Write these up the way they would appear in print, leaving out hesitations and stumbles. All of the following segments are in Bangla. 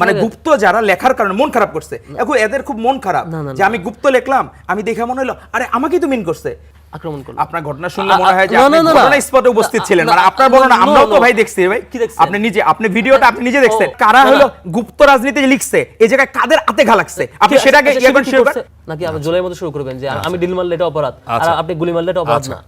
মানে গুপ্ত যারা লেখার কারণে মন খারাপ করছে, এখন এদের খুব মন খারাপ যে আমি গুপ্ত লিখলাম, আমি দেখে মনে হলো আরে আমাকেই তো মিন করছে, আক্রমণ করলো। আপনার ঘটনা শুনলে মনে হয় যে আপনি ঘটনা স্পটে উপস্থিত ছিলেন, মানে আপনার বর্ণনা আমরাও তো ভাই দেখছি ভাই, আপনি ভিডিওটা আপনি নিজে দেখছেন, কারা হলো গুপ্ত রাজনীতি লিখছে, এই জায়গায় কাদের হাতে ঘা লাগছে, আপনি সেটাকে এখন শেয়ার করেন নাকি আপনি জুলাইয়ের মধ্যে শুরু করবেন যে আমি ডিল মারলে এটা অপরাধ আর আপনি গুলি মারলে এটা অপরাধ না?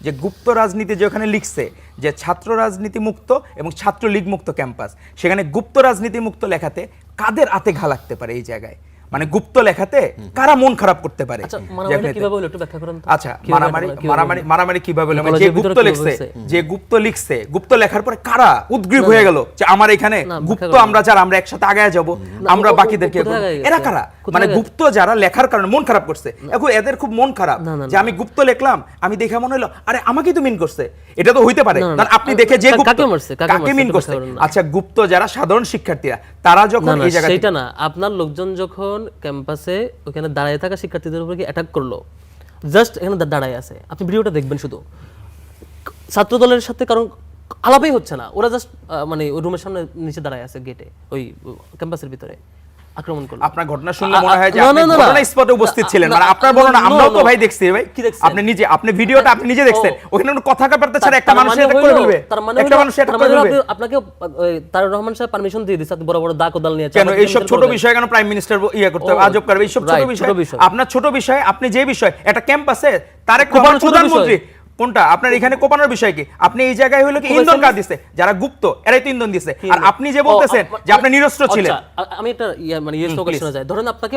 যে গুপ্ত রাজনীতি যেখানে লিখছে যে ছাত্র রাজনীতি মুক্ত এবং ছাত্রলীগ মুক্ত ক্যাম্পাস, সেখানে গুপ্ত রাজনীতি মুক্ত লেখাতে কাদের হাতে ঘা লাগতে পারে এই জায়গায়, মানে গুপ্ত লেখাতে কারা মন খারাপ করতে পারে? আচ্ছা মারামারি কিভাবে হলো, যে গুপ্ত লিখছে, যে গুপ্ত লিখছে, গুপ্ত লেখার পরে কারা উদ্গ্রীব হয়ে গেল যে আমার এখানে গুপ্ত আমরা যারা আমরা একসাথে আগায় যাব, আমরা বাকিদেরকে, এরা কারা? মানে গুপ্ত যারা লেখার কারণে মন খারাপ করছে, এখন এদের খুব মন খারাপ যে আমি গুপ্ত লিখলাম, আমি দেখে মনে হলো আরে আমাকেই তো মিন করছে, এটা তো হইতে পারে, কারণ আপনি দেখে যে কাকে মিন করছে। আচ্ছা গুপ্ত যারা সাধারণ শিক্ষার্থীরা, তারা যখন এই জায়গায়, সেটা না, আপনার লোকজন যখন ক্যাম্পাসে ওখানে দাঁড়ায় থাকা শিক্ষার্থীদের উপর কি অ্যাটাক করলো, জাস্ট এখানে দাঁড়ায় আছে, আপনি ভিডিওটা দেখবেন, শুধু ছাত্র দলের সাথে কারণ আলাপই হচ্ছে না, ওরা জাস্ট মানে ওই রুমের সামনে নিচে দাঁড়ায় আছে গেটে, ওই ক্যাম্পাসের ভিতরে আক্রমণ করলো। আপনার ঘটনা শুনলে মনে হয় যে আপনি ঘটনা স্পটে উপস্থিত ছিলেন, মানে আপনার বর্ণনা আমরাও তো ভাই দেখছি ভাই, আপনি ভিডিওটা আপনি নিজে দেখছেন, ওখানে কোনো কথা কাটাতে ছাড়া একটা মানুষ এটা করে ফেলবে, একটা মানুষ এটা করে ফেলবে। আপনাকে তারেক রহমান সাহেব পারমিশন দিয়ে দিয়েছে বড় বড় দা কোদাল নিয়ে, কেন এই সব ছোট বিষয় কেন প্রাইম মিনিস্টার করতে হবে, আজব করবে এই সব ছোট বিষয়? আপনার ছোট বিষয়, আপনি যে বিষয় একটা ক্যাম্পাসে তারেক রহমান প্রধানমন্ত্রী, কোনটা আপনার এখানে কোপানোর বিষয় কি? আপনি এই জায়গায় হলো কি ইন্ধন কাজ দিছে, যারা গুপ্ত এরাই তো ইন্ধন দিছে, আর আপনি যে বলতেছেন যে আপনি নিরস্ত্র ছিলেন। আমি একটা মানে স্লোগান শোনা যায়, ধরেন আপনাকে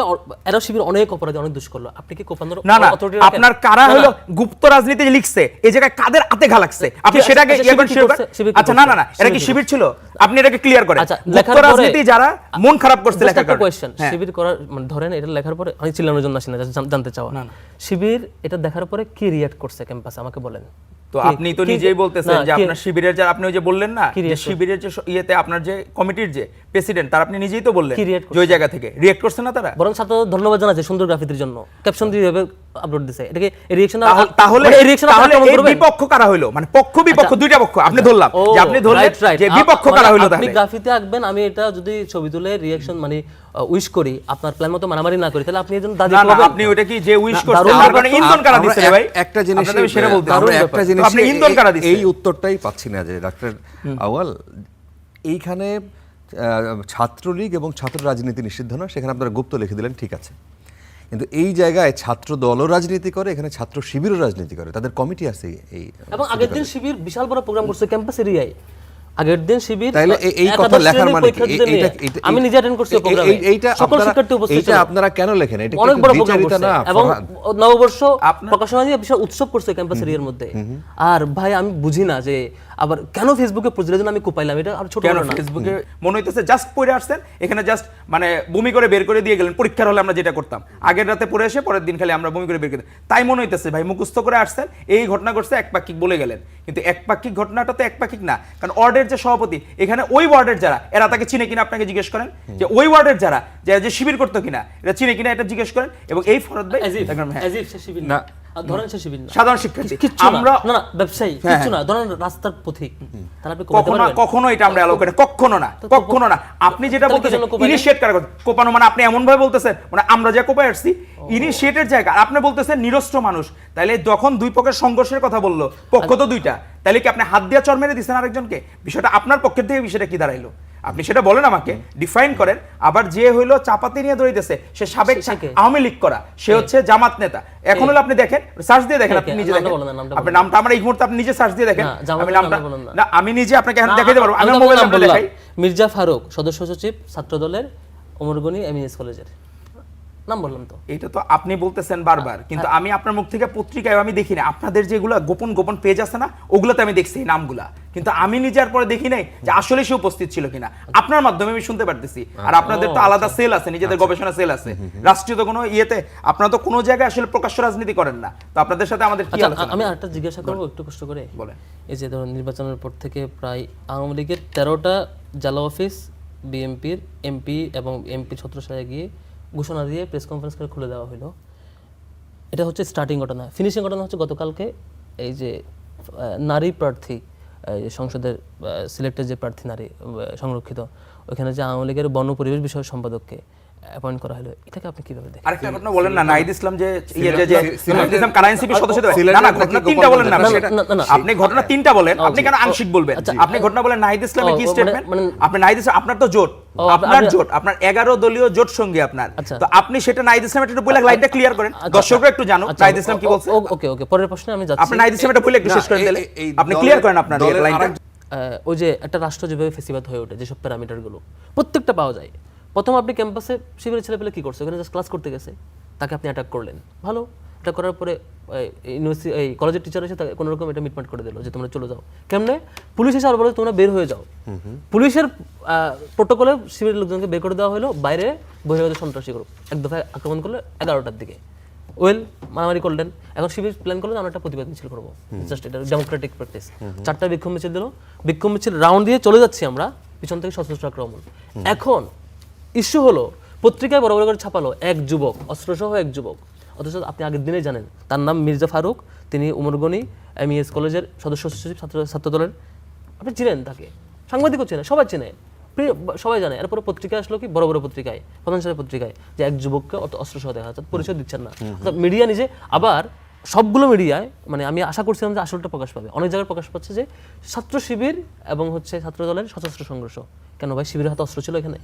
এরা শিবির অনেক অপরাধী অনেক দুষ করলো, আপনি কি কোপানোর না না, আপনার কারা হলো গুপ্ত রাজনীতি লিখছে, এই জায়গায় কাদের হাতে ঘা লাগছে, আপনি সেটাকে এখন শেয়ার করেন। আচ্ছা না না না, এটা কি শিবির ছিল? আপনি এটাকে ক্লিয়ার করেন। গুপ্ত রাজনীতি যারা মন খারাপ করছে লেখার কারণে, কোশ্চেন শিবির করার মানে ধরেন এটা লেখার পরে আমি চিল্লানোর জন্য আসি না, জানতে চাওয়া শিবির এটা দেখার পরে কি রিঅ্যাক্ট করছে ক্যাম্পাসে আমাকে বলেন। তো আপনি তো নিজেই বলতেছেন যে আপনার শিবিরের যারা, আপনি ওই যে বললেন না যে শিবিরের যে ইয়েতে আপনার যে কমিটির যে প্রেসিডেন্ট, তার আপনি নিজেই তো বললেন যে ওই জায়গা থেকে রিঅ্যাক্ট করছে না তারা, বরং ছাত্র ধন্যবাদ জানাচ্ছে সুন্দর গ্রাফিতির জন্য, ক্যাপশন দিয়ে আপলোড দিছে, এটাকে রিঅ্যাকশন। তাহলে এই বিপক্ষ কারা হইলো, মানে পক্ষ বিপক্ষ দুইটা পক্ষ আপনি ধরলাম যে আপনি ধরলেন যে বিপক্ষ কারা হইলো, আপনি গ্রাফিতি আঁকবেন, আমি এটা যদি ছবি তুলে রিঅ্যাকশন মানে উইশ করি, আপনার প্ল্যান মতো মারামারি না করি, তাহলে আপনি এজন্য দাদি পাবেন। আপনি ওটা কি যে উইশ করতে তার মানে ইন্ধন কারা দিছে ভাই? একটা জিনিস সেটা বলতে আমরা একটা জিনিস আপনি ইন্ধন কারা দিছে, এই উত্তরটাই পাচ্ছি না যে ডাক্তার আওয়াল, এইখানে ছাত্রলীগ এবং ছাত্র রাজনীতি নিষিদ্ধ না, সেখানে আপনারা গুপ্ত লিখে দিলেন, ঠিক আছে, কিন্তু এই জায়গায় ছাত্র দলও রাজনীতি করে, এখানে ছাত্র শিবিরও রাজনীতি করে, তাদের কমিটি আছে এই, এবং আগের দিন শিবির বিশাল বড় প্রোগ্রাম করছে ক্যাম্পাস এরিয়ায়, আগের দিন শিবির, তাইলে এই কথা লেখার মানে কি? আমি নিজে অ্যাটেন্ড করছি প্রোগ্রামে, সকল শিক্ষার্থী উপস্থিত ছিল, এটা আপনারা কেন লেখেন? এটা অনেক বড় প্রোগ্রাম করছে এবং নববর্ষ প্রকাশনা দিয়ে বিশাল উৎসব করছে ক্যাম্পাস এরিয়ার মধ্যে। আর ভাই আমি বুঝি না যে আবার কেন ফেসবুকে প্রচারের জন্য আমি কোপাইলাম, এটা আর ছোট না, ফেসবুকে মনে হইতেছে জাস্ট পড়ে আসছেন, এখানে জাস্ট মানে বমি করে বের করে দিয়ে গেলেন, পরীক্ষার হলে আমরা যেটা করতাম আগের রাতে পড়ে এসে পরের দিন খালি আমরা বমি করে বের করে, তাই মনে হইতেছে ভাই মুখস্থ করে আসছেন, এই ঘটনা ঘটছে একপাক্ষিক বলে গেলেন, কিন্তু একপাক্ষিক ঘটনাটা তো একপাক্ষিক না, কারণ ওয়ার্ডের যে সভাপতি, এখানে ওই ওয়ার্ডের যারা এরা তাকে চিনে কিনা আপনাকে জিজ্ঞেস করেন, যে ওই ওয়ার্ডের যারা যে শিবির করতো কিনা এটা চিনে কিনা এটা জিজ্ঞেস করেন, এবং এই ফরদ ভাই না ধরেন সে শিবির না, সাধারণ শিক্ষার্থী আমরা না ব্যবসায়ী কিছু না, ধরেন রাস্তার পথিক, তাহলে আপনি কখনো এটা আমরা অ্যালাউ করি কখনো না। আপনি যেটা বলতেছেন ইনিশিয়েট করার কথা, কোপানো মানে আপনি এমন ভাবে বলতেছেন মানে আমরা যা কোপায় আসছি ইনিশিয়েটের জায়গা, আপনি বলতেছেন নিরস্ত্র মানুষ, তাহলে যখন দুই পক্ষের সংঘর্ষের কথা বললো, পক্ষ তো দুইটা, তাহলে কি আপনি হাত দিয়া চর মেরে দিচ্ছেন আরেকজনকে? বিষয়টা আপনার পক্ষের থেকে বিষয়টা কি দাঁড়াইলো আপনি সেটা বলেন, আমাকে ডিফাইন করেন। আবার যে হইলো চাপাতি নিয়ে দৌড়াইতেছে সে সাবেক আওয়ামী লীগ করা, সে হচ্ছে জামাত নেতা, এখন হলো আপনি দেখেন সার্চ দিয়ে দেখেন, আপনি নিজে দেখেন আপনার নামটা, আমার এই মুহূর্তে আপনি নিজে সার্চ দিয়ে দেখেন, আমি নামটা না আমি নিজে আপনাকে এখন দেখাইতে পারবো, আমি মোবাইল নাম্বার দেখাই, মির্জা ফারুক সদস্য সচিব ছাত্র দলের ওমরগনি এমএস কলেজের নাম বললাম। তো এটা তো আপনি বলতেছেন বারবার, কিন্তু আমি আপনার মুখ থেকে পত্রিকায় আমি দেখি না, আপনাদের যেগুলো গোপন গোপন পেজ আছে না ওগুলোতে আমি দেখছি এই নামগুলা, কিন্তু আমি নিজের পরে দেখি নাই যে আসলে সে উপস্থিত ছিল কিনা, আপনার মাধ্যমে আমি শুনতে পারতেছি। আর আপনাদের তো আলাদা সেল আছে, নিজেদের গবেষণা সেল আছে, রাষ্ট্রীয় তো কোনো ইয়েতে আপনারা তো কোনো জায়গায় আসলে প্রকাশ্য রাজনীতি করেন না, তো আপনাদের সাথে আমাদের কি আলোচনা? আমি আরেকটা জিজ্ঞাসা করবো একটু কষ্ট করে, বলেন। এই যে ধরুন নির্বাচনের পর থেকে প্রায় আওয়ামী লীগের 13টা জেলা অফিস বিএনপির এমপি এবং এমপি ছত্রছায়ায় গিয়ে ঘোষণা দিয়ে প্রেস কনফারেন্স করে খুলে দেওয়া হলো, এটা হচ্ছে স্টার্টিং ঘটনা। ফিনিশিং ঘটনা হচ্ছে গতকালকে এই যে নারী প্রার্থী সংসদের সিলেক্টেড যে প্রার্থী নারী সংরক্ষিত, ওখানে যে আওয়ামী লীগের বন পরিবেশ বিষয়ক সম্পাদককে অ্যাপয়েন্ট করা হলো, এটাকে আপনি কিভাবে দেখেন? আরেকটা ঘটনা বলেন না, নাহিদ ইসলাম যে নাহিদ ইসলাম কারা এনসিপির সদস্য, না না ঘটনা তিনটা বলেন না, আপনি ঘটনা তিনটা বলেন, আপনি কেন আংশিক বলবেন? আপনি ঘটনা বলেন নাহিদ ইসলামের কি স্টেটমেন্ট, আপনি নাহিদ ইসলাম, আপনার তো জোট, আপনার জোট, আপনার 11 দলীয় জোট সঙ্গী আপনার, তো আপনি সেটা নাহিদ ইসলামের একটু বলে লাইনটা ক্লিয়ার করেন, দর্শকরা একটু জানুক নাহিদ ইসলাম কি বলছে। ওকে ওকে, পরের প্রশ্নে আমি যাচ্ছি। আপনি নাহিদ ইসলাম এটা বলে একটু শেষ করে দিলে আপনি ক্লিয়ার করেন আপনার লাইনটা। ওই যে একটা রাষ্ট্র যেভাবে ফেসিবাদ হয়ে ওঠে, যেসব প্যারামিটারগুলো প্রত্যেকটা পাওয়া যায়। প্রথম আপনি ক্যাম্পাসে শিবিরের ছেলেপেলে কি করছে, ওখানে জাস্ট ক্লাস করতে গেছে, তাকে আপনি অ্যাটাক করলেন, ভালো, এটা করার পরে ইউনিভার্সিটি এই কলেজের টিচার এসে তাকে কোনো রকম এটা মিটমাট করে দিল যে তোমরা চলে যাও। কেমনে? পুলিশ এসে আর বলে তোমরা বের হয়ে যাও। পুলিশের প্রোটোকলে শিবিরের লোকজনকে বের করে দেওয়া হলো, বাইরে বহিরাগত সন্ত্রাসী গ্রুপ এক দফায় আক্রমণ করলো 11টার দিকে। ওয়েল, মারামারি করলেন, এখন শিবির প্ল্যান করলেন আমরা একটা প্রতিবাদ মিছিল করবো, জাস্ট এটা ডেমোক্রেটিক প্র্যাকটিস। 4টা বিক্ষোভ মিছিল দিল, বিক্ষোভ মিছিল রাউন্ড দিয়ে চলে যাচ্ছি আমরা, পিছন থেকে সশস্ত্র আক্রমণ। এখন ইস্যু হলো, পত্রিকায় বড় বড় করে ছাপালো এক যুবক, অস্ত্রসহ এক যুবক, অথচ আপনি আগের দিনেই জানেন তার নাম মির্জা ফারুক, তিনি উমরগনি MES কলেজের সদস্য সচিব, ছাত্র দলের, আপনি চিনেন তাকে, সাংবাদিকও চেনে, সবাই চেনে, সবাই জানে। এরপরে পত্রিকায় আসলো কি, বড় বড় পত্রিকায়, প্রধান সাহেবের পত্রিকায়, যে এক যুবককে অস্ত্রসহ দেখা যাচ্ছে, পরিচয় দিচ্ছেন না। মিডিয়া নিজে, আবার সবগুলো মিডিয়ায়, মানে আমি আশা করছিলাম যে আসলটা প্রকাশ পাবে, অনেক জায়গায় প্রকাশ পাচ্ছে যে ছাত্র শিবির এবং ছাত্র দলের সশস্ত্র সংঘর্ষ। কেন ভাই, শিবিরের হাতে অস্ত্র ছিল এখানে?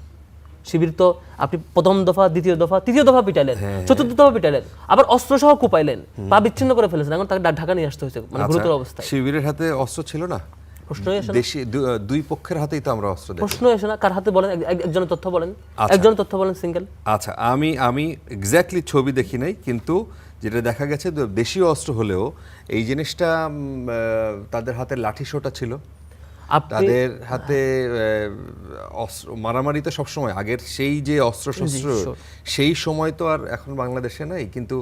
শিবির তো আপনি প্রথম দফা, দ্বিতীয় দফা, তৃতীয় দফা পিটাইলেন, চতুর্থ দফা পিটাইলেন, আবার অস্ত্র সহ কুপাইলেন, পা বিচ্ছিন্ন করে ফেলেছেন, এখন তাকে ঢাকা নিয়ে আসতে হয়েছে, মানে গুরুতর অবস্থায়। শিবিরের হাতে অস্ত্র ছিল না, প্রশ্নই আসে না, দেশি দুই পক্ষের হাতেই তো আমরা অস্ত্র দেখি। প্রশ্নই আসে না, কার হাতে বলেন, একজনের তথ্য বলেন, একজনের তথ্য বলেন সিঙ্গেল। আচ্ছা, আমি এক্স্যাক্টলি ছবি দেখি নাই, কিন্তু যেটা দেখা গেছে দেশীয় অস্ত্র হলেও এই জিনিসটা তাদের হাতে লাঠি সোটা ছিল, তাদের হাতে অস্ত্র, মারামারি তো সবসময় আগের সেই যে অস্ত্র শস্ত্র সেই সময় তো আর এখন বাংলাদেশে নাই, কিন্তু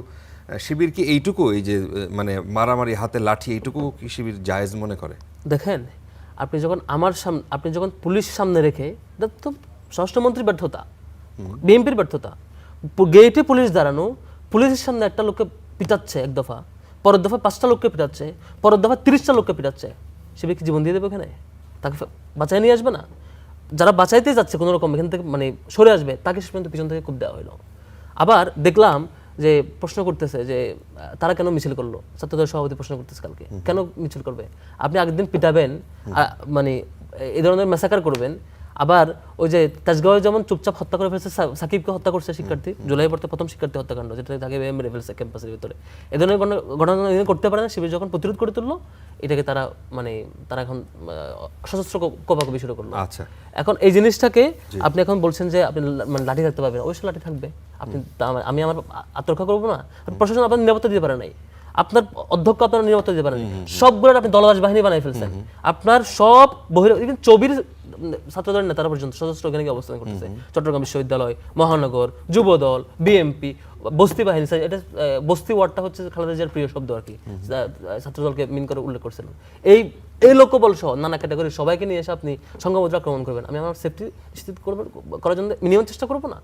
শিবির কি এইটুকু, এই যে মানে মারামারি, হাতে লাঠি, এইটুকু কি শিবির জায়েজ মনে করে? দেখেন, আপনি যখন আপনি যখন পুলিশ সামনে রেখে, এটা তো স্বরাষ্ট্রমন্ত্রীর ব্যর্থতা, বিএনপির ব্যর্থতা, গেটে পুলিশ দাঁড়ানো, পুলিশের সামনে একটা লোককে পিটাচ্ছে এক দফা, পরের দফা 5টা লোককে পিটাচ্ছে, পরের দফা 30টা লোককে পিটাচ্ছে, শিবির কি জীবন দিয়ে দেবে ওখানে? তাকে বাঁচাই নিয়ে আসবে না? যারা বাঁচাইতে যাচ্ছে কোনো রকম এখান থেকে, মানে সরে আসবে, তাকে শেষ পর্যন্ত পিছন থেকে খুব দেওয়া হলো। আবার দেখলাম যে প্রশ্ন করতেছে যে তারা কেন মিছিল করলো, ছাত্রদল সভাপতি প্রশ্ন করতেছে কালকে, কেন মিছিল করবে? আপনি আগের দিন পিটাবেন, মানে এই ধরনের ম্যাসাকার করবেন, আবার ওই যে তাজগাঁওয়ে যেমন চুপচাপ হত্যা করে ফেলছে, সাকিবকে হত্যা করছে শিক্ষার্থী, জুলাই পড়তে প্রথম শিক্ষার্থী হত্যাকাণ্ড, যেটা তাকে মেরে ফেলছে ক্যাম্পাসের ভিতরে, এ ধরনের ঘটনা করতে পারে না। শিবির যখন প্রতিরোধ করে তুললো, এটাকে তারা তারা এখন সশস্ত্র কোপাকুপি শুরু করলো। আচ্ছা, এখন এই জিনিসটাকে আপনি এখন বলছেন যে আপনি মানে লাঠি থাকতে পারবেন, অবশ্যই লাঠি থাকবে। আপনি আমি আমার আত্মরক্ষা করবো না? প্রশাসন আপনার নিরাপত্তা দিতে পারে নাই, আপনার অধ্যক্ষ আপনার নিরাপত্তা দিতে পারেন, সবগুলো আপনি দলদাস বাহিনী বানাই ফেলছেন, আপনার সব চবির ছাত্রদলের নেতারা পর্যন্ত সশস্ত্র ওখানে গিয়ে অবস্থান করতেছে, চট্টগ্রাম বিশ্ববিদ্যালয়, মহানগর, যুবদল, বিএমপি, বস্তি বাহিনী, এটা বস্তি ওয়ার্ডটা হচ্ছে খালেদা জিয়ার প্রিয় শব্দ আর কি, ছাত্রদলকে মিন করে উল্লেখ করছিলেন। এই লোকবল সহ নানা ক্যাটাগরি সবাইকে নিয়ে এসে আপনি সংঘবদ্ধ আক্রমণ করবেন, আমি আমার সেফটি নিশ্চিত করার জন্য মিনিমাম চেষ্টা করবো না?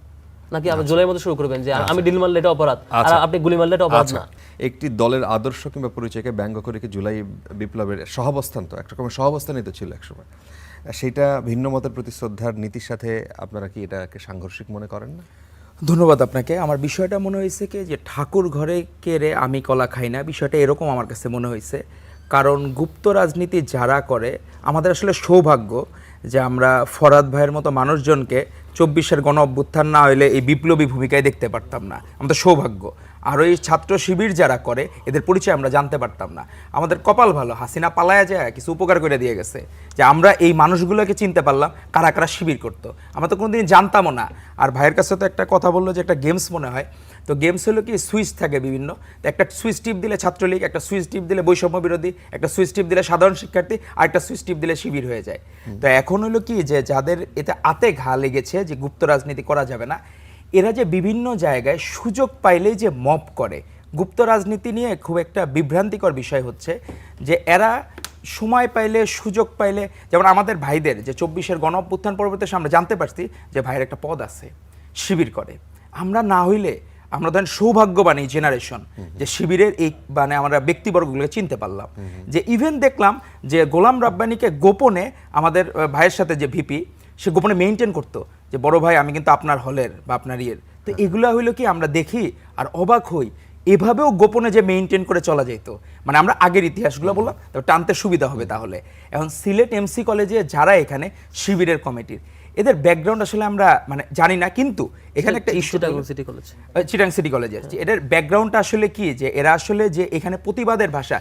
নাকি আবার জুলাইয়ের মধ্যে শুরু করবেন যে আমি ডিল মারলে এটা অপরাধ, আর আপনি গুলি মারলে এটা অপরাধ না? একটি দলের আদর্শ কিংবা পরিচয়কে ব্যঙ্গ করে কি জুলাই বিপ্লবের সহাবস্থান, তো একরকমের সহাবস্থানই তো ছিল একসময়, সেটা ভিন্ন মতের প্রতি শ্রদ্ধার নীতির সাথে আপনারা কি এটাকে সাংঘর্ষিক মনে করেন না? ধন্যবাদ আপনাকে। আমার বিষয়টা মনে হয়েছে কি যে ঠাকুর ঘরে কেড়ে আমি কলা খাই না, বিষয়টা এরকম আমার কাছে মনে হয়েছে। কারণ গুপ্ত রাজনীতি যারা করে, আমাদের আসলে সৌভাগ্য যে আমরা ফরহাদ ভাইয়ের মতো মানুষজনকে 24-এর গণ অভ্যুত্থান না হইলে এই বিপ্লবী ভূমিকায় দেখতে পারতাম না, আমাদের সৌভাগ্য। আর ওই ছাত্র শিবির যারা করে, এদের পরিচয় আমরা জানতে পারতাম না। আমাদের কপাল ভালো, হাসিনা পালায়া যায় কিছু উপকার করে দিয়ে গেছে, যে আমরা এই মানুষগুলোকে চিনতে পারলাম কারা কারা শিবির করতো, আমরা তো কোনোদিন জানতামও না। আর ভাইয়ের কাছে তো একটা কথা বললো যে একটা গেমস মনে হয়, তো গেমস হলো কি সুইচ থাকে বিভিন্ন, তো একটা সুইচ টিপ দিলে ছাত্রলীগ, একটা সুইচ টিপ দিলে বৈষম্য বিরোধী, একটা সুইচ টিপ দিলে সাধারণ শিক্ষার্থী, আর একটা সুইচ টিপ দিলে শিবির হয়ে যায়। তো এখন হলো কি যে যাদের এতে আতে ঘা লেগেছে যে গুপ্ত রাজনীতি করা যাবে না, এরা যে বিভিন্ন জায়গায় সুযোগ পাইলেই যে মব করে। গুপ্ত রাজনীতি নিয়ে খুব একটা বিভ্রান্তিকর বিষয় হচ্ছে যে এরা সময় পাইলে, সুযোগ পাইলে, যেমন আমাদের ভাইদের যে 24-এর গণ অভ্যুত্থান পরবর্তীতে আমরা জানতে পারছি যে ভাইয়ের একটা পদ আছে, শিবির করে। আমরা না হইলে আমরা ধরেন সৌভাগ্যবান এই জেনারেশন যে শিবিরের এই মানে আমরা ব্যক্তিবর্গগুলোকে চিনতে পারলাম, যে ইভেন দেখলাম যে গোলাম রাব্বানিকে গোপনে আমাদের ভাইয়ের সাথে যে ভিপি সে গোপনে মেইনটেইন করতো যে বড় ভাই আমি কিন্তু আপনার হলের বা আপনার ইয়ের। তো এগুলা হইলো কি আমরা দেখি আর অবাক হই, এভাবেও গোপনে যে মেইনটেইন করে চলা যেত। মানে আমরা আগের ইতিহাসগুলো বললাম, তো টানতে সুবিধা হবে তাহলে। এখন সিলেট এমসি কলেজে যারা এখানে শিবিরের কমিটির, এদের ব্যাকগ্রাউন্ড আসলে আমরা মানে জানি না, কিন্তু এখানে একটা issue city college Chittagong city কলেজের এদের ব্যাকগ্রাউন্ডটা আসলে কি, যে এরা আসলে যে এখানে প্রতিবাদের ভাষা